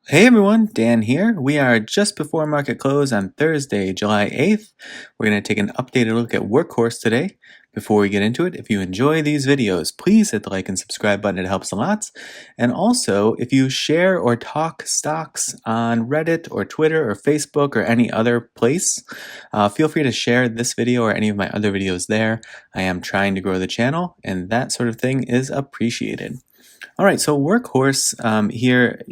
Hey everyone, Dan here. We are just before market close on Thursday, July 8th. We're going to take an updated look at Workhorse today. Before we get into it, if you enjoy these videos, please hit the like and subscribe button. It helps a lot. And also, if you share or talk stocks on Reddit or Twitter or Facebook or any other place, feel free to share this video or any of my other videos there. I am trying to grow the channel, and that sort of thing is appreciated. All right, so Workhorse here,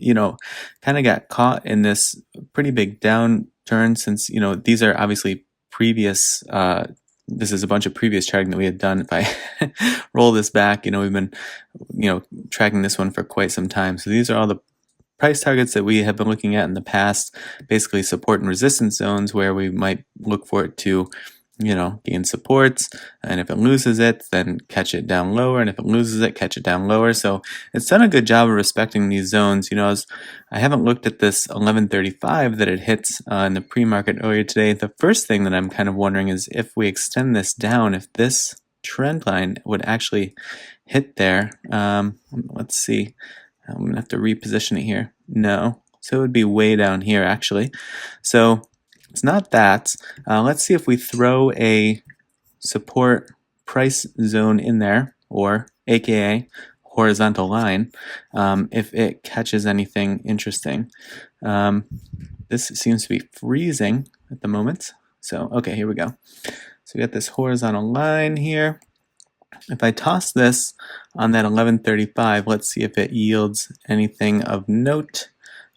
kind of got caught in this pretty big downturn since, these are obviously previous, this is a bunch of previous charting that we had done. If I roll this back, we've been, tracking this one for quite some time. So these are all the price targets that we have been looking at in the past, basically support and resistance zones where we might look for it to gain supports, and if it loses it, then catch it down lower, and if it loses it, catch it down lower. So it's done a good job of respecting these zones. I haven't looked at this 1135 that it hits in the pre-market earlier today. The first thing that I'm kind of wondering is if we extend this down, if this trend line would actually hit there. Let's see. I'm gonna have to reposition it here. No, so it would be way down here actually. So it's not that. Let's see if we throw a support price zone in there, or aka horizontal line, if it catches anything interesting. This seems to be freezing at the moment. So, okay, here we go. So we got this horizontal line here. If I toss this on that 1135, let's see if it yields anything of note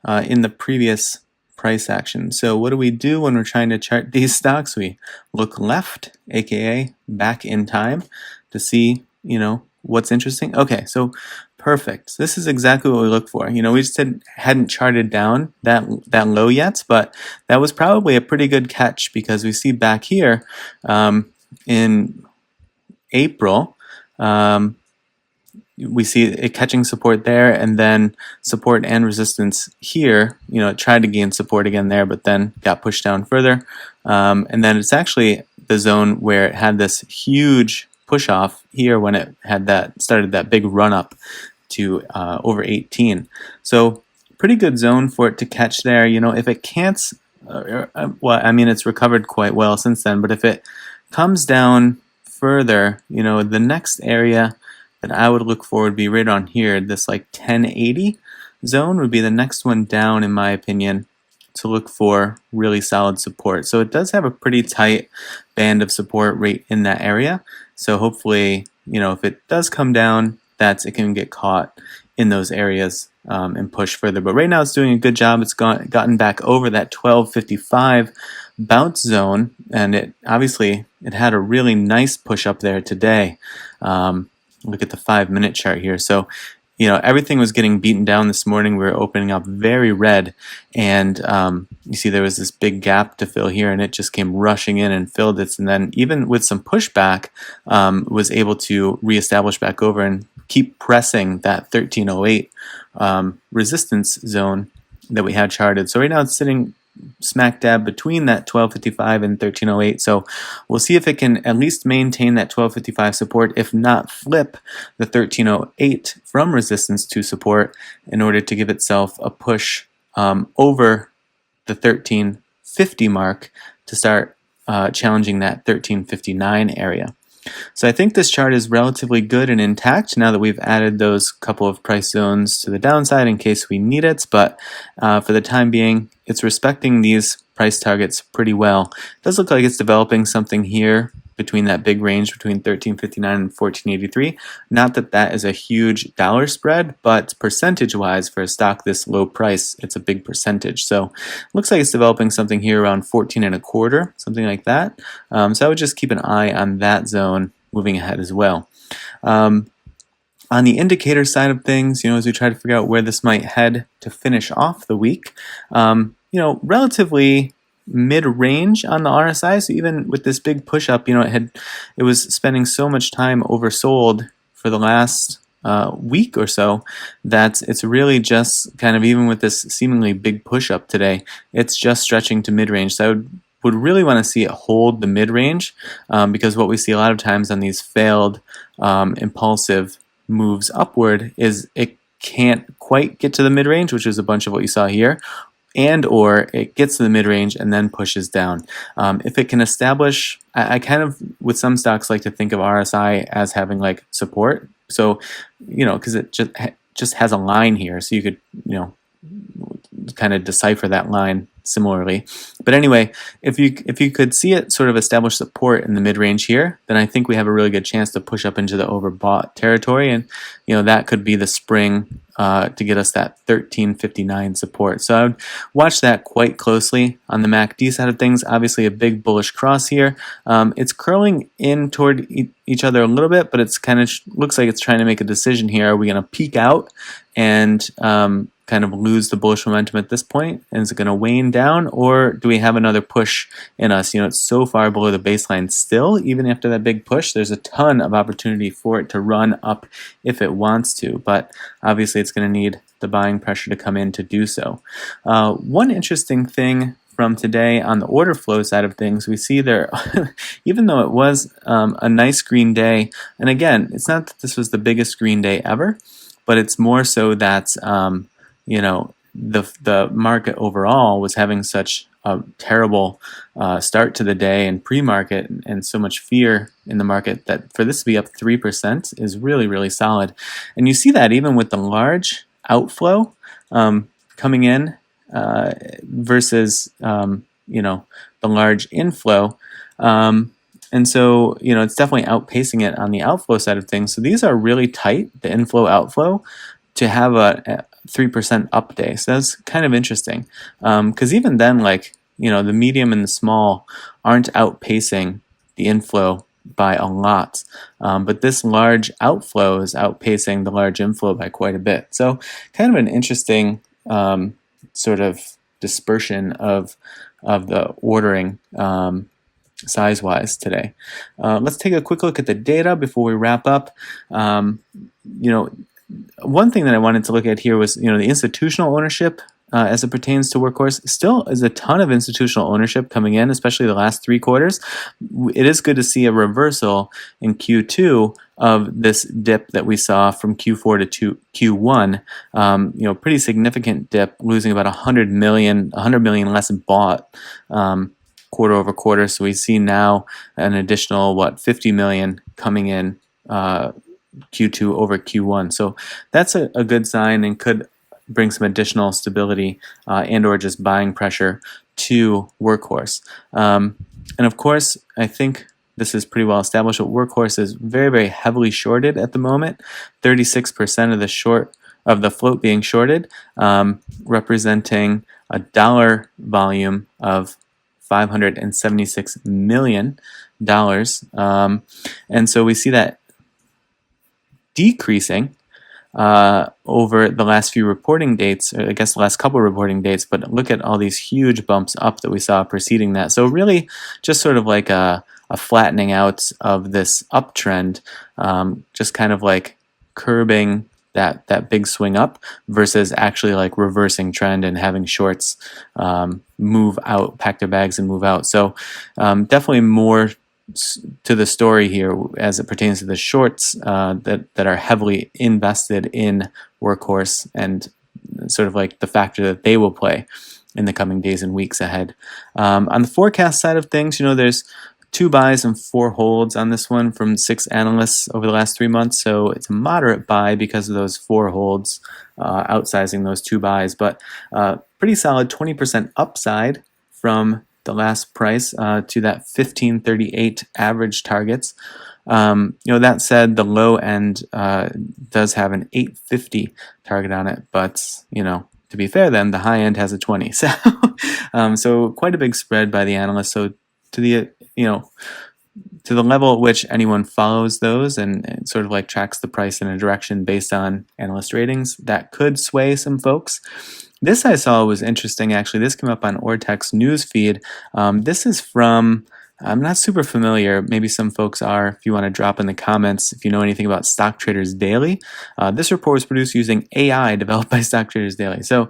in the previous price action. So what do we do when we're trying to chart these stocks? We look left, aka back in time, to see, what's interesting. Okay, so perfect. This is exactly what we look for. We just hadn't charted down that low yet, but that was probably a pretty good catch because we see back here in April, we see it catching support there, and then support and resistance here. It tried to gain support again there, but then got pushed down further. And then it's actually the zone where it had this huge push off here when it had started that big run up to over 18. So pretty good zone for it to catch there. If it can't, it's recovered quite well since then, but if it comes down further, the next area that I would look for would be right on here. This like 1080 zone would be the next one down, in my opinion, to look for really solid support. So it does have a pretty tight band of support right in that area. So hopefully, if it does come down, it can get caught in those areas and push further. But right now it's doing a good job. It's gotten back over that 1255 bounce zone, and it had a really nice push up there today. Look at the 5-minute chart here. So, everything was getting beaten down this morning. We were opening up very red, and you see there was this big gap to fill here, and it just came rushing in and filled it. And then even with some pushback, was able to reestablish back over and keep pressing that 1308 resistance zone that we had charted. So right now it's sitting smack dab between that 1255 and 1308. So we'll see if it can at least maintain that 1255 support, if not flip the 1308 from resistance to support in order to give itself a push over the 1350 mark to start challenging that 1359 area. So I think this chart is relatively good and intact now that we've added those couple of price zones to the downside in case we need it, but for the time being, it's respecting these price targets pretty well. It does look like it's developing something here between that big range between 1359 and 1483. Not that that is a huge dollar spread, but percentage-wise for a stock this low price, it's a big percentage. So looks like it's developing something here around 14 and a quarter, something like that. So I would just keep an eye on that zone moving ahead as well. On the indicator side of things, as we try to figure out where this might head to finish off the week, relatively mid-range on the RSI. So even with this big push up, it was spending so much time oversold for the last week or so that it's really just kind of, even with this seemingly big push up today, it's just stretching to mid-range. So I would really want to see it hold the mid-range because what we see a lot of times on these failed impulsive moves upward is it can't quite get to the mid-range, which is a bunch of what you saw here, and or it gets to the mid-range and then pushes down. If it can establish, I kind of, with some stocks, like to think of RSI as having like support. So, because it just has a line here, so you could, kind of decipher that line similarly. But anyway, if you could see it sort of establish support in the mid-range here, then I think we have a really good chance to push up into the overbought territory, and that could be the spring to get us that 1359 support. So I would watch that quite closely. On the MACD side of things, obviously a big bullish cross here. It's curling in toward each other a little bit, but it's kind of looks like it's trying to make a decision here. Are we going to peak out and kind of lose the bullish momentum at this point? And is it going to wane down, or do we have another push in us? It's so far below the baseline still. Even after that big push, there's a ton of opportunity for it to run up if it wants to, but obviously it's going to need the buying pressure to come in to do so. One interesting thing from today on the order flow side of things, we see there, even though it was a nice green day, and again, it's not that this was the biggest green day ever, but it's more so that the market overall was having such a terrible start to the day and pre-market, and so much fear in the market that for this to be up 3% is really, really solid. And you see that even with the large outflow coming in versus the large inflow. And so, it's definitely outpacing it on the outflow side of things. So these are really tight, the inflow outflow, to have a 3% up day. So that's kind of interesting. Because even then, the medium and the small aren't outpacing the inflow by a lot. But this large outflow is outpacing the large inflow by quite a bit. So kind of an interesting sort of dispersion of the ordering size-wise today. Let's take a quick look at the data before we wrap up. One thing that I wanted to look at here was, the institutional ownership as it pertains to Workhorse. Still is a ton of institutional ownership coming in, especially the last 3 quarters. It is good to see a reversal in Q2 of this dip that we saw from Q4 to Q1. Pretty significant dip, losing about 100 million less bought quarter over quarter. So we see now an additional 50 million coming in Q2 over Q1. So that's a good sign and could bring some additional stability and or just buying pressure to Workhorse. And of course, I think this is pretty well established. Workhorse is very, very heavily shorted at the moment. 36% of the float being shorted, representing a dollar volume of $576 million. And so we see that decreasing over the last few reporting dates, or I guess the last couple of reporting dates, but look at all these huge bumps up that we saw preceding that. So really just sort of like a flattening out of this uptrend, just kind of like curbing that big swing up versus actually like reversing trend and having shorts move out, pack their bags and move out. So definitely more to the story here as it pertains to the shorts that are heavily invested in Workhorse, and sort of like the factor that they will play in the coming days and weeks ahead. On the forecast side of things, there's 2 buys and 4 holds on this one from 6 analysts over the last 3 months. So it's a moderate buy because of those 4 holds, outsizing those 2 buys, but pretty solid 20% upside from the last price to that 1538 average targets. That said, the low end does have an 850 target on it, but to be fair, then the high end has a 20. So, so quite a big spread by the analysts. So to the level at which anyone follows those and sort of like tracks the price in a direction based on analyst ratings, that could sway some folks. This I saw was interesting, actually. This came up on Ortech's news feed. This is from, I'm not super familiar, maybe some folks are, if you want to drop in the comments if you know anything about Stock Traders Daily. This report was produced using AI developed by Stock Traders Daily. So,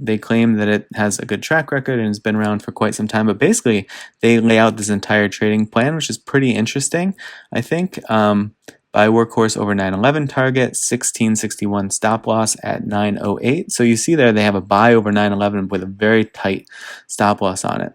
they claim that it has a good track record and has been around for quite some time, but basically they lay out this entire trading plan, which is pretty interesting, I think. Buy Workhorse over 911 target, 1661 stop loss at 908. So you see there they have a buy over 911 with a very tight stop loss on it.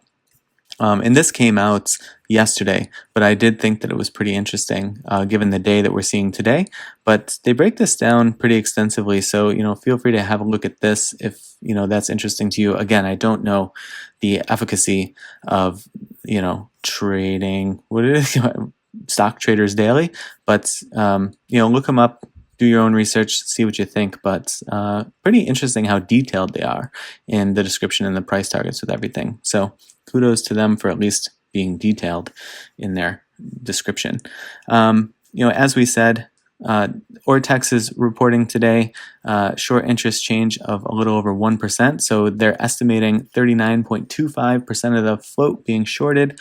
And this came out yesterday, but I did think that it was pretty interesting given the day that we're seeing today. But they break this down pretty extensively, so feel free to have a look at this if that's interesting to you. Again, I don't know the efficacy of trading what it is stock traders daily, but look them up. Do your own research, see what you think, but pretty interesting how detailed they are in the description and the price targets with everything. So kudos to them for at least being detailed in their description. As we said, Ortex is reporting today short interest change of a little over 1%. So they're estimating 39.25% of the float being shorted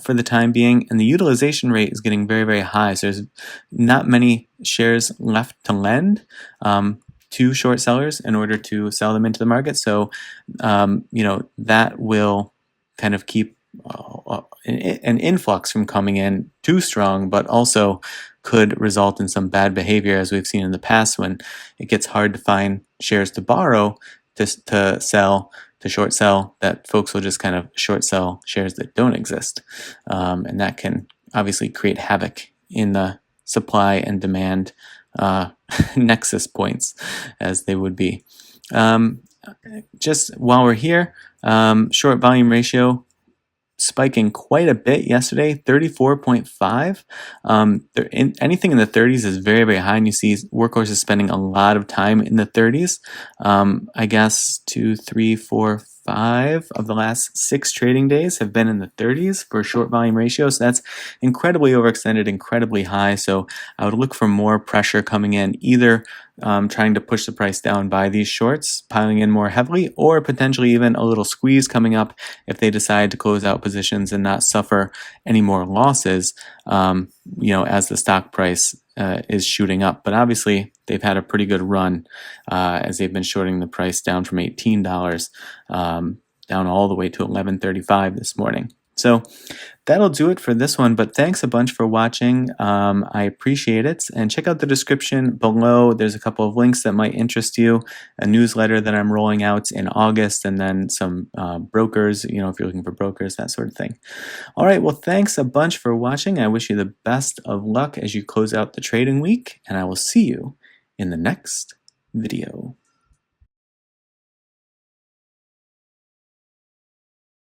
for the time being. And the utilization rate is getting very, very high. So there's not many shares left to lend to short sellers in order to sell them into the market. So, that will kind of keep an influx from coming in too strong, but also could result in some bad behavior, as we've seen in the past when it gets hard to find shares to borrow to sell, to short sell, that folks will just kind of short sell shares that don't exist. And that can obviously create havoc in the supply and demand nexus points, as they would be. Just while we're here, short volume ratio spiking quite a bit yesterday, 34.5. Anything in the 30s is very, very high, and you see Workhorse is spending a lot of time in the 30s. I guess 2, 3, 4, 5 of the last 6 trading days have been in the 30s for short volume ratio, so that's incredibly overextended, incredibly high. So I would look for more pressure coming in, either trying to push the price down by these shorts, piling in more heavily, or potentially even a little squeeze coming up if they decide to close out positions and not suffer any more losses, as the stock price is shooting up. But obviously, they've had a pretty good run as they've been shorting the price down from $18 down all the way to $11.35 this morning. So that'll do it for this one, but thanks a bunch for watching. I appreciate it. And check out the description below. There's a couple of links that might interest you. A newsletter that I'm rolling out in August, and then some brokers, if you're looking for brokers, that sort of thing. All right, well, thanks a bunch for watching. I wish you the best of luck as you close out the trading week, and I will see you in the next video.